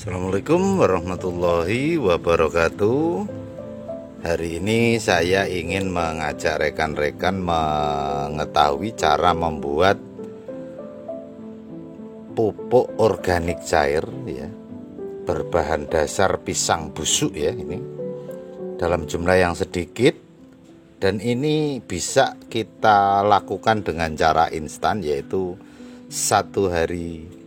Assalamualaikum warahmatullahi wabarakatuh. Hari ini saya ingin mengajak rekan-rekan mengetahui cara membuat pupuk organik cair ya, berbahan dasar pisang busuk ya, ini dalam jumlah yang sedikit, dan ini bisa kita lakukan dengan cara instan, yaitu satu hari.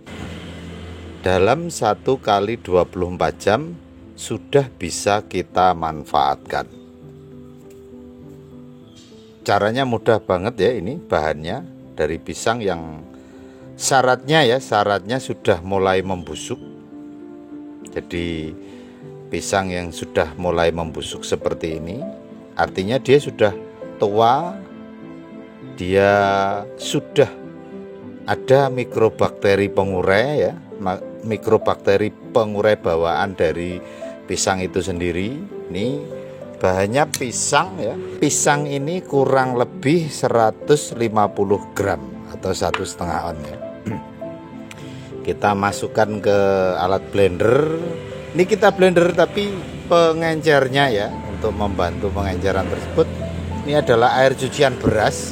Dalam 1 kali 24 jam sudah bisa kita manfaatkan. Caranya mudah banget ya, ini bahannya dari pisang yang syaratnya sudah mulai membusuk. Jadi pisang yang sudah mulai membusuk seperti ini artinya dia sudah tua, dia sudah ada mikrobakteri pengurai ya, mikrobakteri pengurai bawaan dari pisang itu sendiri. Ini bahannya pisang ya. Pisang ini kurang lebih 150 gram atau 1,5 on ya. Kita masukkan ke alat blender. Ini kita blender tapi pengencernya ya, untuk membantu pengenceran tersebut. Ini adalah air cucian beras.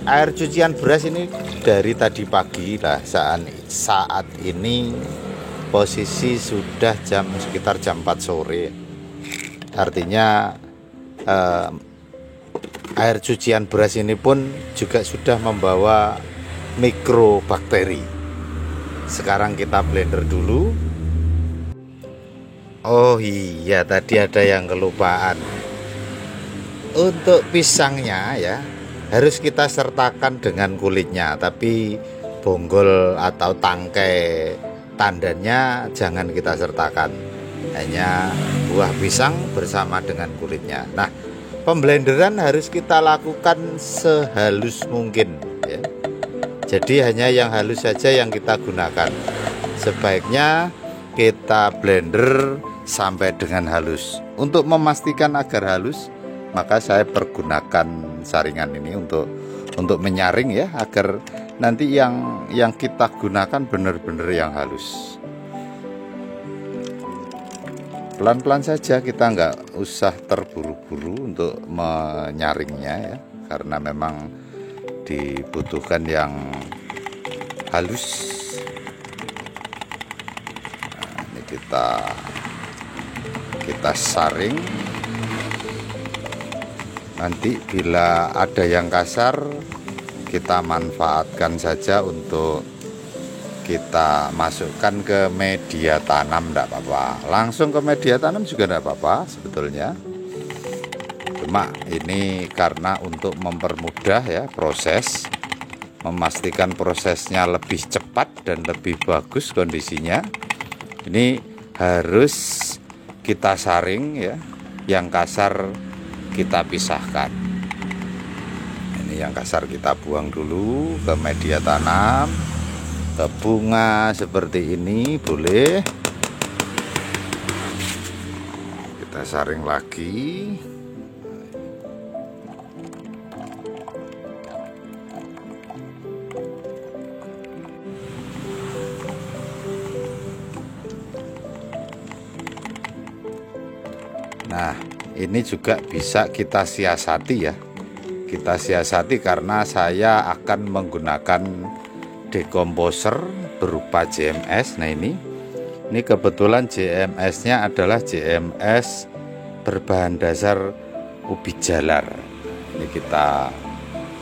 Air cucian beras ini dari tadi pagi lah, saat ini posisi sudah sekitar jam 4 sore. Artinya air cucian beras ini pun juga sudah membawa mikrobakteri. Sekarang kita blender dulu. Oh iya, tadi ada yang kelupaan. Untuk pisangnya ya, harus kita sertakan dengan kulitnya, tapi bonggol atau tangkai tandannya jangan kita sertakan, hanya buah pisang bersama dengan kulitnya. Nah, pemblenderan harus kita lakukan sehalus mungkin ya. Jadi hanya yang halus saja yang kita gunakan. Sebaiknya kita blender sampai dengan halus. Untuk memastikan agar halus, maka saya pergunakan saringan ini untuk menyaring ya, agar nanti yang kita gunakan benar-benar yang halus. Pelan-pelan saja, kita nggak usah terburu-buru untuk menyaringnya ya, karena memang dibutuhkan yang halus. Nah, ini kita saring. Nanti bila ada yang kasar, kita manfaatkan saja untuk kita masukkan ke media tanam, tidak apa-apa. Langsung ke media tanam juga tidak apa-apa sebetulnya. Cuma ini karena untuk mempermudah ya proses, memastikan prosesnya lebih cepat dan lebih bagus kondisinya. Ini harus kita saring ya, yang kasar kita pisahkan. Ini yang kasar kita buang dulu ke media tanam, ke bunga seperti ini boleh. Kita saring lagi. Nah, ini juga bisa kita siasati ya. Kita siasati karena saya akan menggunakan dekomposer berupa JMS. Nah ini kebetulan JMS-nya adalah JMS berbahan dasar ubi jalar. Ini kita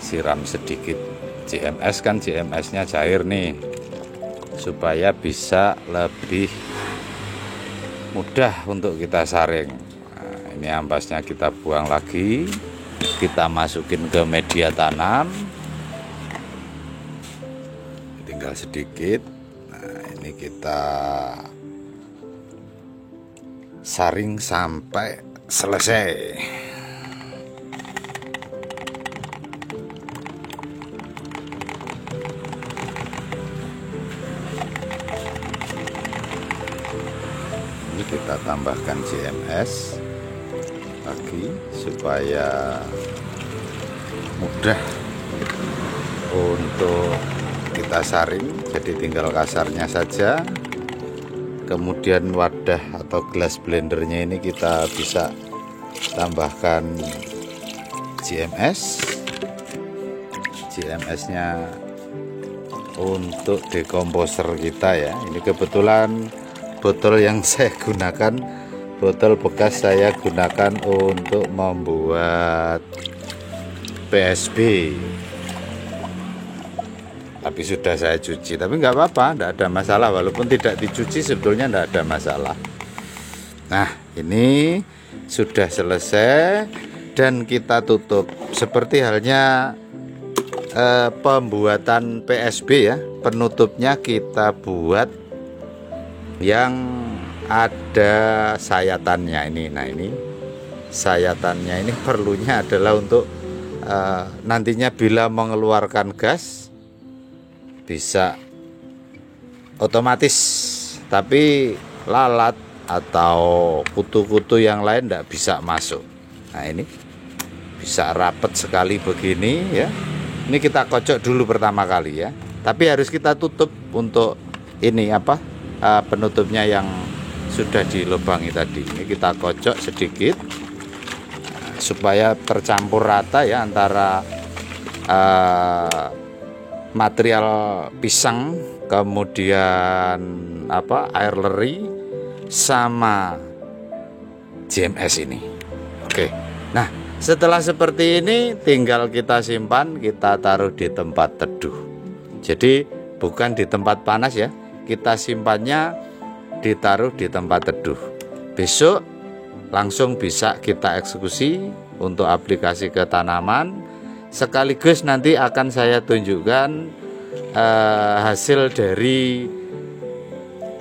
siram sedikit JMS, kan JMS-nya cair nih, supaya bisa lebih mudah untuk kita saring. Ini ampasnya kita buang lagi, kita masukin ke media tanam, tinggal sedikit. Nah, ini kita saring sampai selesai. Ini kita tambahkan JMS lagi supaya mudah untuk kita saring. Jadi tinggal kasarnya saja kemudian wadah atau gelas blendernya ini kita bisa tambahkan GMS nya untuk dekomposer kita ya. Ini kebetulan botol yang saya gunakan, botol bekas saya gunakan untuk membuat PSB, tapi sudah saya cuci. Tapi nggak apa-apa, nggak ada masalah, walaupun tidak dicuci sebetulnya nggak ada masalah. Nah, ini sudah selesai dan kita tutup. Seperti halnya pembuatan PSB ya, penutupnya kita buat yang ada sayatannya ini. Nah, ini sayatannya ini perlunya adalah untuk nantinya bila mengeluarkan gas bisa otomatis, tapi lalat atau kutu-kutu yang lain tidak bisa masuk. Nah, ini bisa rapet sekali begini ya. Ini kita kocok dulu pertama kali ya, tapi harus kita tutup untuk ini penutupnya yang sudah dilubangi tadi. Ini kita kocok sedikit supaya tercampur rata ya antara material pisang, kemudian air leri sama GMS ini. Oke. Nah, setelah seperti ini tinggal kita simpan, kita taruh di tempat teduh. Jadi bukan di tempat panas ya, kita simpannya ditaruh di tempat teduh. Besok langsung bisa kita eksekusi untuk aplikasi ke tanaman. Sekaligus nanti akan saya tunjukkan hasil dari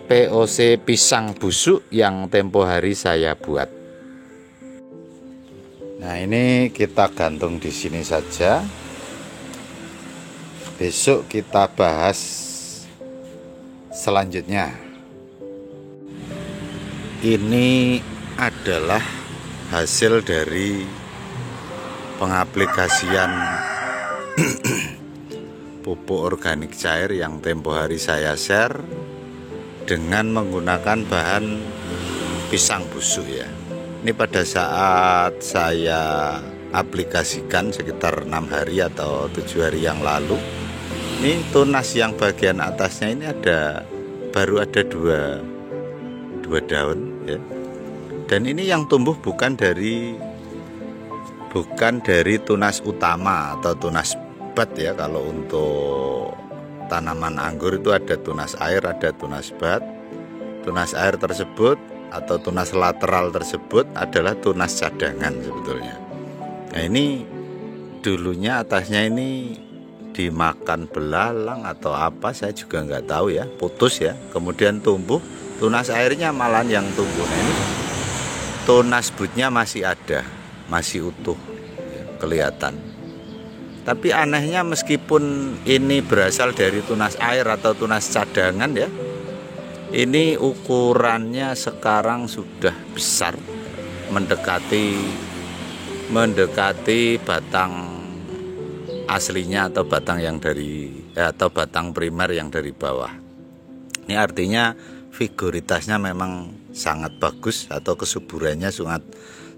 POC pisang busuk yang tempo hari saya buat. Nah, ini kita gantung di sini saja. Besok kita bahas selanjutnya. Ini adalah hasil dari pengaplikasian pupuk organik cair yang tempo hari saya share dengan menggunakan bahan pisang busuk ya. Ini pada saat saya aplikasikan sekitar 6 hari atau 7 hari yang lalu. Ini tunas yang bagian atasnya ini baru ada dua daun ya. Dan ini yang tumbuh bukan dari tunas utama atau tunas bat ya. Kalau untuk tanaman anggur itu ada tunas air, ada tunas bat. Tunas air tersebut atau tunas lateral tersebut adalah tunas cadangan sebetulnya. Nah, ini dulunya atasnya ini dimakan belalang atau apa saya juga nggak tahu ya, putus ya, kemudian tumbuh. Tunas airnya malah yang tumbuh. Nah, ini tunas butnya masih ada, masih utuh ya, kelihatan. Tapi anehnya meskipun ini berasal dari tunas air atau tunas cadangan ya, ini ukurannya sekarang sudah besar, mendekati batang aslinya atau batang yang atau batang primer yang dari bawah. Ini artinya figuritasnya memang sangat bagus atau kesuburannya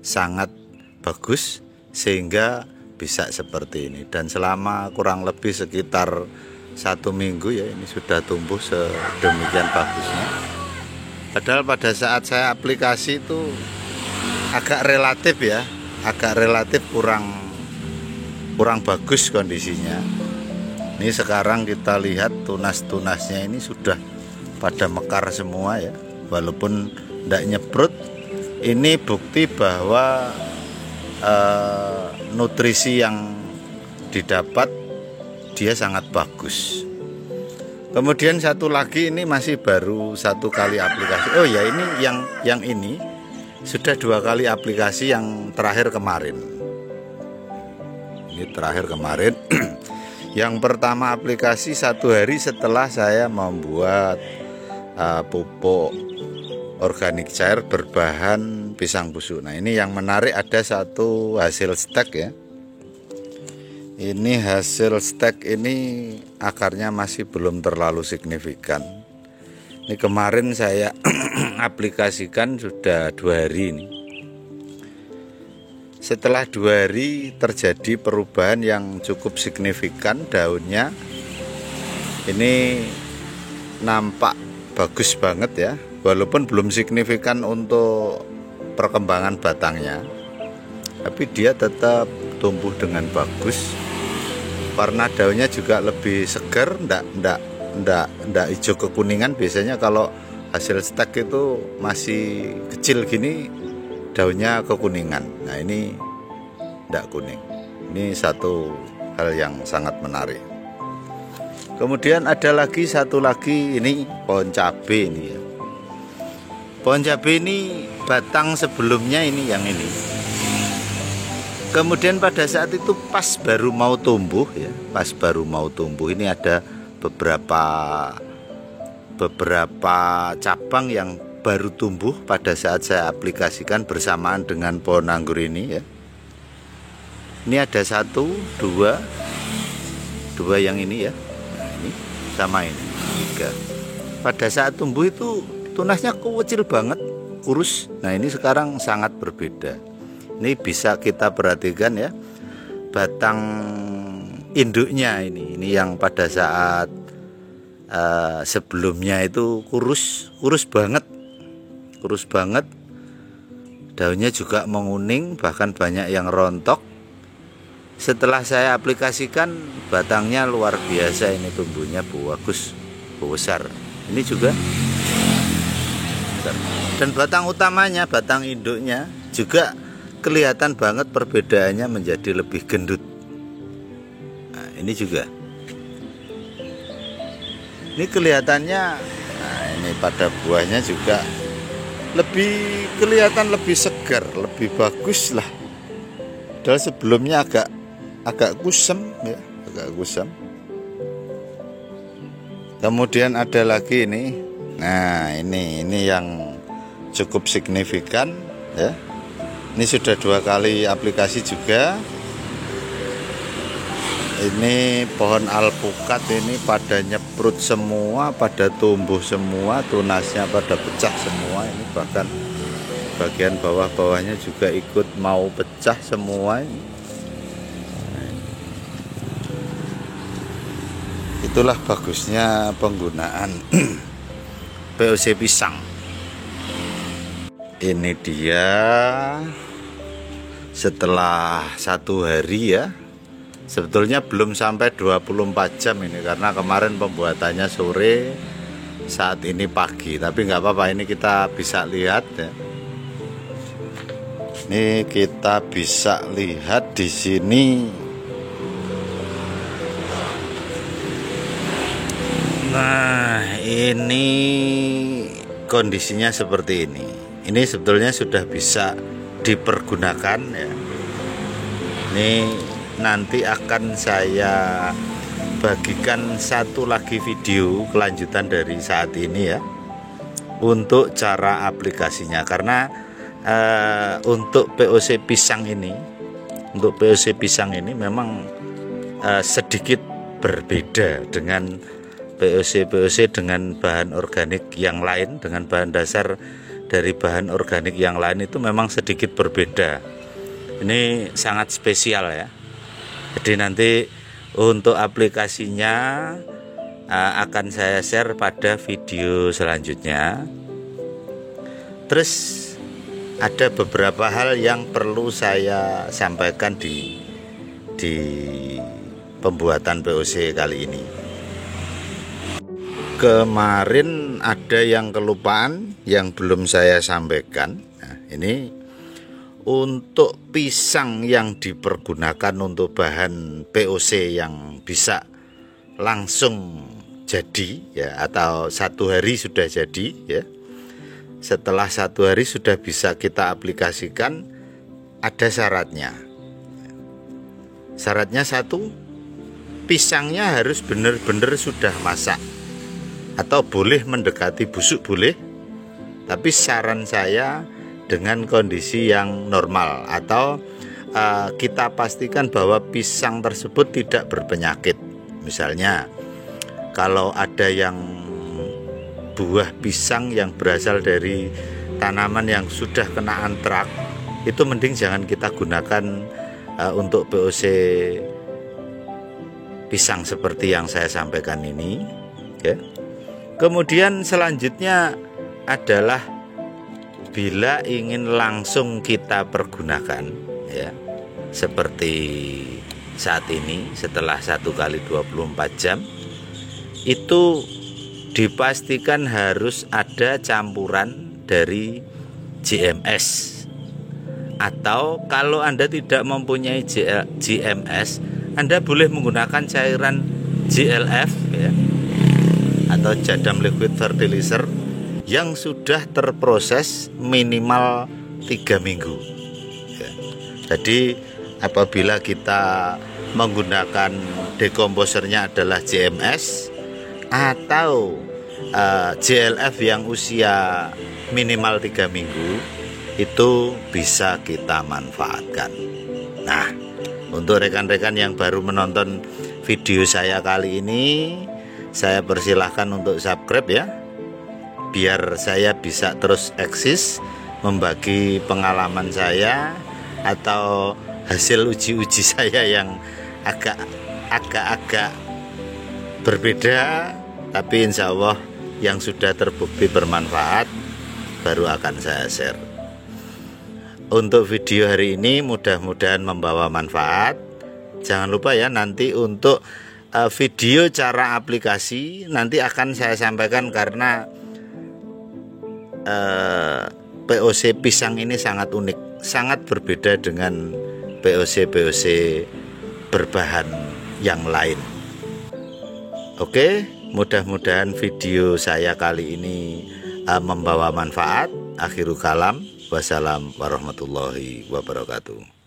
sangat bagus sehingga bisa seperti ini. Dan selama kurang lebih sekitar 1 minggu ya, ini sudah tumbuh sedemikian bagusnya. Padahal pada saat saya aplikasi itu agak relatif kurang bagus kondisinya. Ini sekarang kita lihat tunas-tunasnya ini sudah pada mekar semua ya, walaupun tidak nyebrut. Ini bukti bahwa nutrisi yang didapat dia sangat bagus. Kemudian satu lagi, ini masih baru 1 kali aplikasi. Oh ya, ini yang ini sudah 2 kali aplikasi, yang terakhir kemarin. Ini terakhir kemarin. Yang pertama aplikasi 1 hari setelah saya membuat pupuk organik cair berbahan pisang busuk. Nah, ini yang menarik, ada satu hasil stek ya. Ini hasil stek ini akarnya masih belum terlalu signifikan. Ini kemarin saya aplikasikan sudah 2 hari ini. Setelah 2 hari terjadi perubahan yang cukup signifikan, daunnya ini nampak bagus banget ya, walaupun belum signifikan untuk perkembangan batangnya, tapi dia tetap tumbuh dengan bagus. Warna daunnya juga lebih segar, ndak hijau kekuningan. Biasanya kalau hasil stek itu masih kecil gini daunnya kekuningan. Nah ini ndak kuning. Ini satu hal yang sangat menarik. Kemudian ada lagi satu lagi, ini pohon cabai ini ya. Pohon cabai ini batang sebelumnya ini yang ini. Kemudian pada saat itu pas baru mau tumbuh ya, pas baru mau tumbuh ini ada beberapa cabang yang baru tumbuh pada saat saya aplikasikan bersamaan dengan pohon anggur ini ya. Ini ada 1, 2 yang ini ya. Nah, ini sama ini 3. Pada saat tumbuh itu tunasnya kecil banget, kurus. Nah ini sekarang sangat berbeda. Ini bisa kita perhatikan ya, batang induknya ini yang pada saat sebelumnya itu kurus banget, daunnya juga menguning, bahkan banyak yang rontok. Setelah saya aplikasikan, batangnya luar biasa, ini tumbuhnya bagus, besar. Ini juga, dan batang utamanya, batang induknya juga kelihatan banget perbedaannya menjadi lebih gendut. Nah, ini juga. Ini kelihatannya, nah ini pada buahnya juga lebih kelihatan lebih segar, lebih bagus lah. Padahal sebelumnya agak kusam ya, agak kusam. Kemudian ada lagi ini. Nah, ini yang cukup signifikan ya. Ini sudah 2 kali aplikasi juga. Ini pohon alpukat ini pada nyeprut semua, pada tumbuh semua, tunasnya pada pecah semua. Ini bahkan bagian bawah-bawahnya juga ikut mau pecah semua ini. Itulah bagusnya penggunaan POC pisang. Ini dia setelah 1 hari ya. Sebetulnya belum sampai 24 jam ini, karena kemarin pembuatannya sore, saat ini pagi. Tapi nggak apa-apa, ini kita bisa lihat ya. Ini kita bisa lihat di sini. Nah, ini kondisinya seperti ini. Ini sebetulnya sudah bisa dipergunakan ya. Ini nanti akan saya bagikan satu lagi video kelanjutan dari saat ini ya, untuk cara aplikasinya. Karena untuk POC pisang ini, memang sedikit berbeda dengan POC dengan bahan organik yang lain, dengan bahan dasar dari bahan organik yang lain itu memang sedikit berbeda. Ini sangat spesial ya. Jadi nanti untuk aplikasinya akan saya share pada video selanjutnya. Terus ada beberapa hal yang perlu saya sampaikan di pembuatan POC kali ini. Kemarin ada yang kelupaan yang belum saya sampaikan. Nah, ini untuk pisang yang dipergunakan untuk bahan POC yang bisa langsung jadi ya, atau 1 hari sudah jadi ya. Setelah 1 hari sudah bisa kita aplikasikan, ada syaratnya. Syaratnya 1, pisangnya harus benar-benar sudah masak. Atau boleh mendekati busuk boleh, tapi saran saya dengan kondisi yang normal, atau kita pastikan bahwa pisang tersebut tidak berpenyakit. Misalnya kalau ada yang buah pisang yang berasal dari tanaman yang sudah kena antrak, itu mending jangan kita gunakan untuk POC pisang seperti yang saya sampaikan ini, ya. Kemudian selanjutnya adalah bila ingin langsung kita pergunakan, ya, seperti saat ini setelah 1x24 jam, itu dipastikan harus ada campuran dari GMS, atau kalau Anda tidak mempunyai GMS, Anda boleh menggunakan cairan GLF, ya, atau Jadam Liquid Fertilizer yang sudah terproses minimal 3 minggu, ya. Jadi apabila kita menggunakan dekomposernya adalah GMS atau GLF yang usia minimal 3 minggu, itu bisa kita manfaatkan. Nah, untuk rekan-rekan yang baru menonton video saya kali ini, saya persilahkan untuk subscribe, ya, biar saya bisa terus eksis membagi pengalaman saya atau hasil uji-uji saya yang agak-agak berbeda, tapi insya Allah yang sudah terbukti bermanfaat baru akan saya share. Untuk video hari ini mudah-mudahan membawa manfaat. Jangan lupa ya, nanti untuk video cara aplikasi nanti akan saya sampaikan, karena POC pisang ini sangat unik, sangat berbeda dengan POC berbahan yang lain. Oke, mudah-mudahan video saya kali ini membawa manfaat. Akhirul kalam, wassalam warahmatullahi wabarakatuh.